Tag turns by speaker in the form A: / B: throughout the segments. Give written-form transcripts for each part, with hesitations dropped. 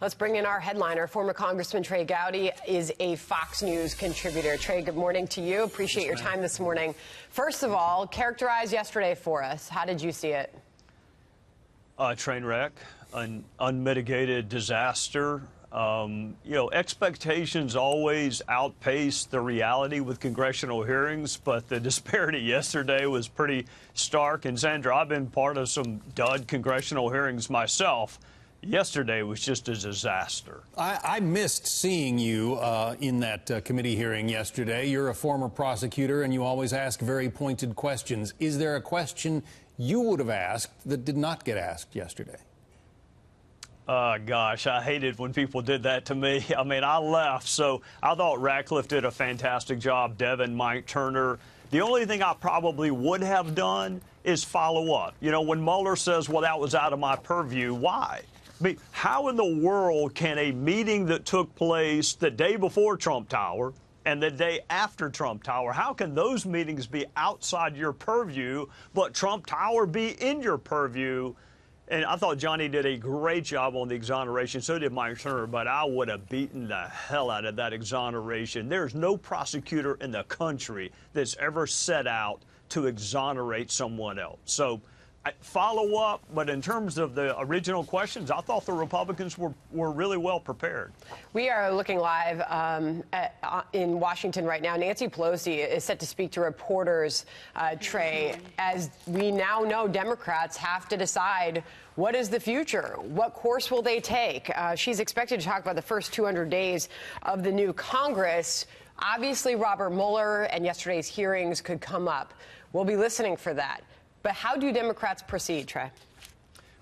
A: Let's bring in our headliner. Former Congressman Trey Gowdy is a Fox News contributor. Trey, good morning to you. Appreciate your time this morning. First of all, characterize yesterday for us. How did you see it?
B: Train wreck, an unmitigated disaster. Expectations always outpace the reality with congressional hearings, but the disparity yesterday was pretty stark. And Sandra, I've been part of some dud congressional hearings myself. Yesterday was just a disaster.
C: I missed seeing you in that committee hearing yesterday. You're a former prosecutor, and you always ask very pointed questions. Is there a question you would have asked that did not get asked yesterday?
B: Gosh, I hated when people did that to me. I mean, I left, so I thought Ratcliffe did a fantastic job, Devin, Mike Turner. The only thing I probably would have done is follow up. You know, when Mueller says, well, that was out of my purview, why? I mean, how in the world can a meeting that took place the day before Trump Tower and the day after Trump Tower, how can those meetings be outside your purview, but Trump Tower be in your purview? And I thought Johnny did a great job on the exoneration. So did Mike Turner, but I would have beaten the hell out of that exoneration. There's no prosecutor in the country that's ever set out to exonerate someone else. So follow up, but in terms of the original questions, I thought the Republicans were really well prepared.
A: We are looking live in Washington right now. Nancy Pelosi is set to speak to reporters, Trey. As we now know, Democrats have to decide what is the future? What course will they take? She's expected to talk about the first 200 days of the new Congress. Obviously, Robert Mueller and yesterday's hearings could come up. We'll be listening for that. But how do Democrats proceed, Trey?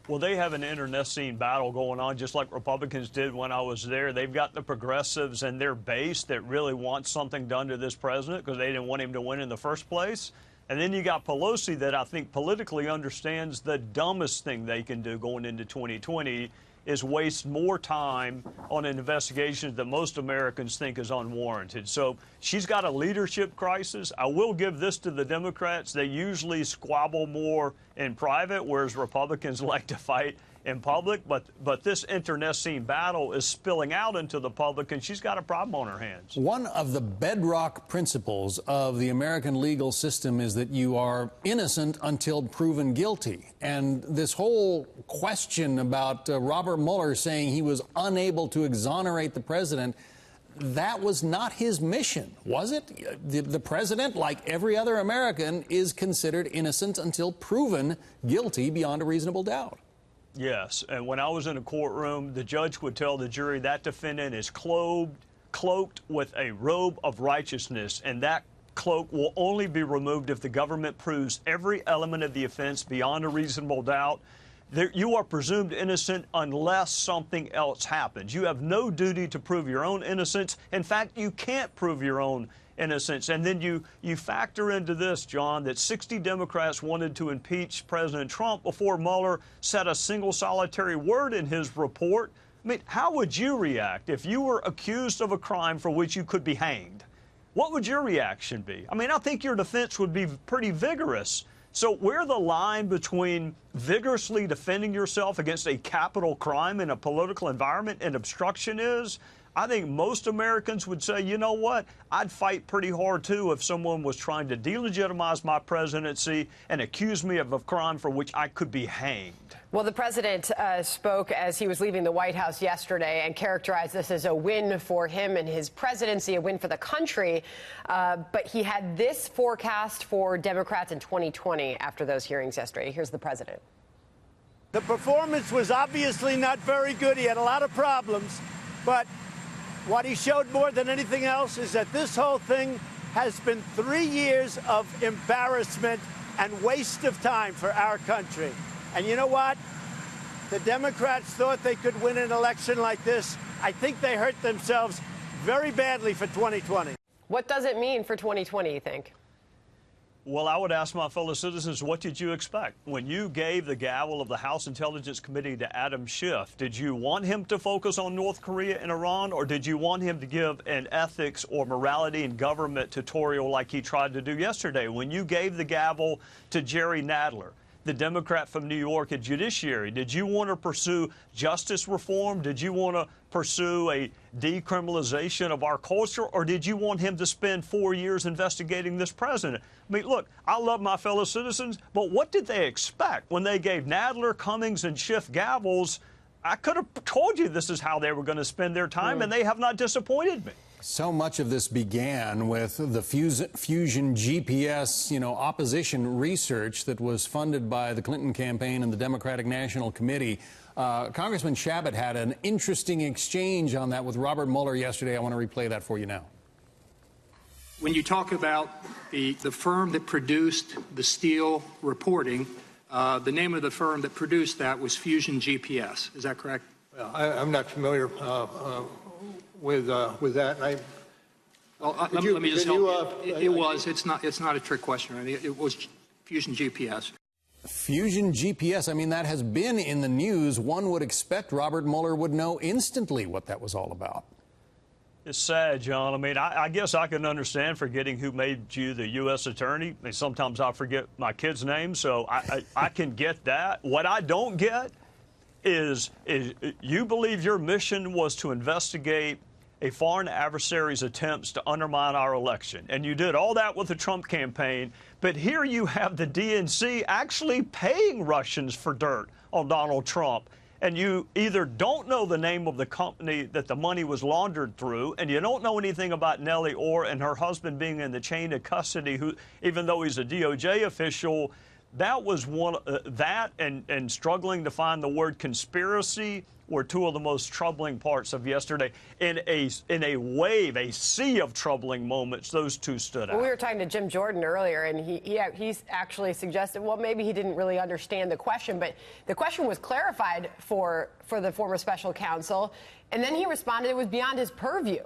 B: Well, they have an internecine battle going on, just like Republicans did when I was there. They've got the progressives and their base that really want something done to this president because they didn't want him to win in the first place. And then you got Pelosi that I think politically understands the dumbest thing they can do going into 2020 is waste more time on an investigation that most Americans think is unwarranted. So she's got a leadership crisis. I will give this to the Democrats. They usually squabble more in private, whereas Republicans like to fight in public. But this internecine battle is spilling out into the public, and she's got a problem on her hands.
C: One of the bedrock principles of the American legal system is that you are innocent until proven guilty. And this whole question about Robert Mueller saying he was unable to exonerate the president, that was not his mission, was it? The president, like every other American, is considered innocent until proven guilty beyond a reasonable doubt.
B: Yes, and when I was in a courtroom, the judge would tell the jury that defendant is cloaked with a robe of righteousness, and that cloak will only be removed if the government proves every element of the offense beyond a reasonable doubt. You are presumed innocent unless something else happens. You have no duty to prove your own innocence. In fact, you can't prove your own innocence. And then you factor into this, John, that 60 Democrats wanted to impeach President Trump before Mueller said a single solitary word in his report. I mean, how would you react if you were accused of a crime for which you could be hanged? What would your reaction be? I mean, I think your defense would be pretty vigorous. So where the line between vigorously defending yourself against a capital crime in a political environment and obstruction is, I think most Americans would say, you know what, I'd fight pretty hard, too, if someone was trying to delegitimize my presidency and accuse me of a crime for which I could be hanged.
A: Well, the president spoke as he was leaving the White House yesterday and characterized this as a win for him and his presidency, a win for the country. But he had this forecast for Democrats in 2020 after those hearings yesterday. Here's the president.
D: The performance was obviously not very good. He had a lot of problems, but what he showed more than anything else is that this whole thing has been 3 years of embarrassment and waste of time for our country. And you know what? The Democrats thought they could win an election like this. I think they hurt themselves very badly for 2020.
A: What does it mean for 2020, you think?
B: Well, I would ask my fellow citizens, what did you expect? When you gave the gavel of the House Intelligence Committee to Adam Schiff, did you want him to focus on North Korea and Iran, or did you want him to give an ethics or morality and government tutorial like he tried to do yesterday? When you gave the gavel to Jerry Nadler, the Democrat from New York at Judiciary? Did you want to pursue justice reform? Did you want to pursue a decriminalization of our culture? Or did you want him to spend 4 years investigating this president? I mean, look, I love my fellow citizens, but what did they expect when they gave Nadler, Cummings, and Schiff gavels? I could have told you this is how they were going to spend their time, and they have not disappointed me.
C: So much of this began with the Fusion GPS, opposition research that was funded by the Clinton campaign and the Democratic National Committee. Congressman Chabot had an interesting exchange on that with Robert Mueller yesterday. I want to replay that for you now.
E: When you talk about the firm that produced the Steele reporting, the name of the firm that produced that was Fusion GPS. Is that correct?
F: I'm not familiar with that.
E: Let me just help you. It's not a trick question. I mean, it was Fusion GPS.
C: Fusion GPS, I mean, that has been in the news. One would expect Robert Mueller would know instantly what that was all about.
B: It's sad, John. I mean, I guess I can understand forgetting who made you the U.S. attorney. I mean, sometimes I forget my kid's name, so I can get that. What I don't get is you believe your mission was to investigate a foreign adversary's attempts to undermine our election. And you did all that with the Trump campaign. But here you have the DNC actually paying Russians for dirt on Donald Trump. And you either don't know the name of the company that the money was laundered through, and you don't know anything about Nellie Orr and her husband being in the chain of custody, who, even though he's a DOJ official, that was one, that and struggling to find the word conspiracy were two of the most troubling parts of yesterday. In a wave, a sea of troubling moments, those two stood out.
A: Well, we were talking to Jim Jordan earlier, and he's actually suggested, well, maybe he didn't really understand the question, but the question was clarified for the former special counsel, and then he responded it was beyond his purview.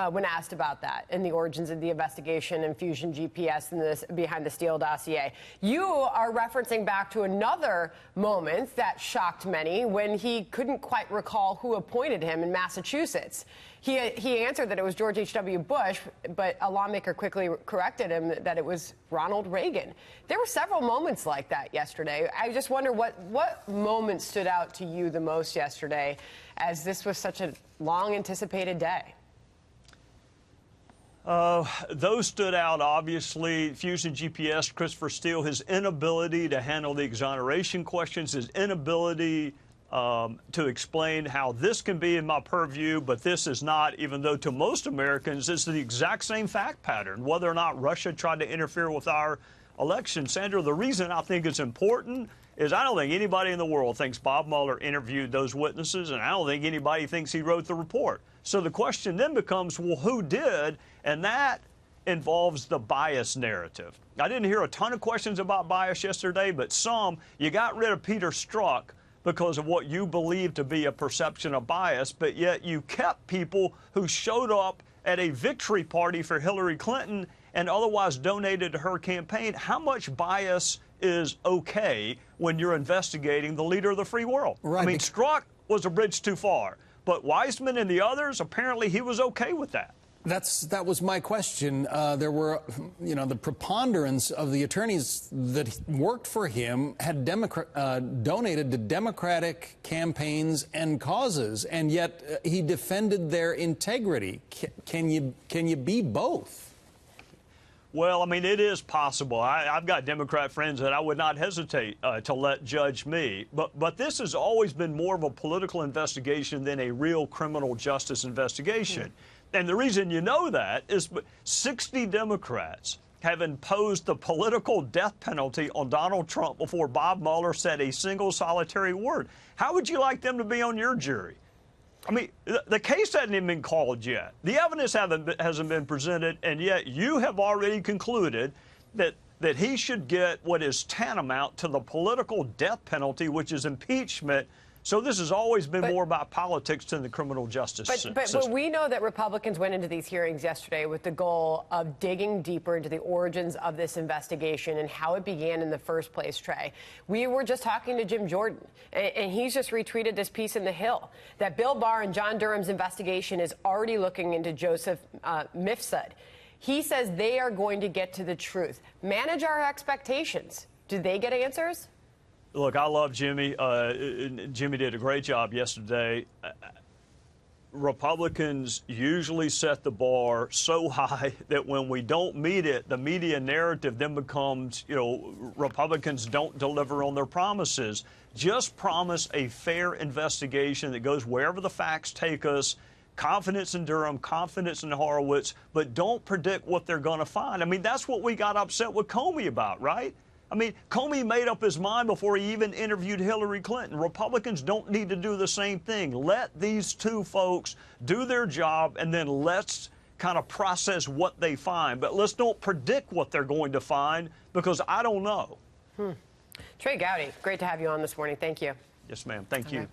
A: When asked about that and the origins of the investigation and Fusion GPS and this behind the Steele dossier. You are referencing back to another moment that shocked many when he couldn't quite recall who appointed him in Massachusetts. He answered that it was George H.W. Bush, but a lawmaker quickly corrected him that it was Ronald Reagan. There were several moments like that yesterday. I just wonder what moment stood out to you the most yesterday, as this was such a long anticipated day.
B: Those stood out, obviously. Fusion GPS, Christopher Steele, his inability to handle the exoneration questions, his inability to explain how this can be in my purview, but this is not, even though to most Americans it's the exact same fact pattern, whether or not Russia tried to interfere with our election. Sandra, the reason I think it's important is I don't think anybody in the world thinks Bob Mueller interviewed those witnesses, and I don't think anybody thinks he wrote the report. So the question then becomes, well, who did? And that involves the bias narrative. I didn't hear a ton of questions about bias yesterday, but some. You got rid of Peter Strzok because of what you believe to be a perception of bias, but yet you kept people who showed up at a victory party for Hillary Clinton and otherwise donated to her campaign. How much bias is okay when you're investigating the leader of the free world?
C: Right.
B: I mean, Strzok was a bridge too far, but Weissman and the others, apparently he was okay with that.
C: That was my question. There were, the preponderance of the attorneys that worked for him had donated to Democratic campaigns and causes, and yet he defended their integrity. Can you be both?
B: Well, I mean, it is possible. I've got Democrat friends that I would not hesitate to let judge me. But this has always been more of a political investigation than a real criminal justice investigation. And the reason you know that is 60 Democrats have imposed the political death penalty on Donald Trump before Bob Mueller said a single solitary word. How would you like them to be on your jury? I mean, the case hasn't even been called yet. The evidence hasn't been presented, and yet you have already concluded that he should get what is tantamount to the political death penalty, which is impeachment. So this has always been more about politics than the criminal justice system.
A: But we know that Republicans went into these hearings yesterday with the goal of digging deeper into the origins of this investigation and how it began in the first place, Trey. We were just talking to Jim Jordan, and he's just retweeted this piece in The Hill that Bill Barr and John Durham's investigation is already looking into Joseph Mifsud. He says they are going to get to the truth. Manage our expectations. Do they get answers?
B: Look, I love Jimmy. Jimmy did a great job yesterday. Republicans usually set the bar so high that when we don't meet it, the media narrative then becomes, Republicans don't deliver on their promises. Just promise a fair investigation that goes wherever the facts take us. Confidence in Durham, confidence in Horowitz, but don't predict what they're going to find. I mean, that's what we got upset with Comey about, right? I mean, Comey made up his mind before he even interviewed Hillary Clinton. Republicans don't need to do the same thing. Let these two folks do their job, and then let's kind of process what they find. But let's don't predict what they're going to find, because I don't know.
A: Trey Gowdy, great to have you on this morning. Thank you.
B: Yes, ma'am. Thank you.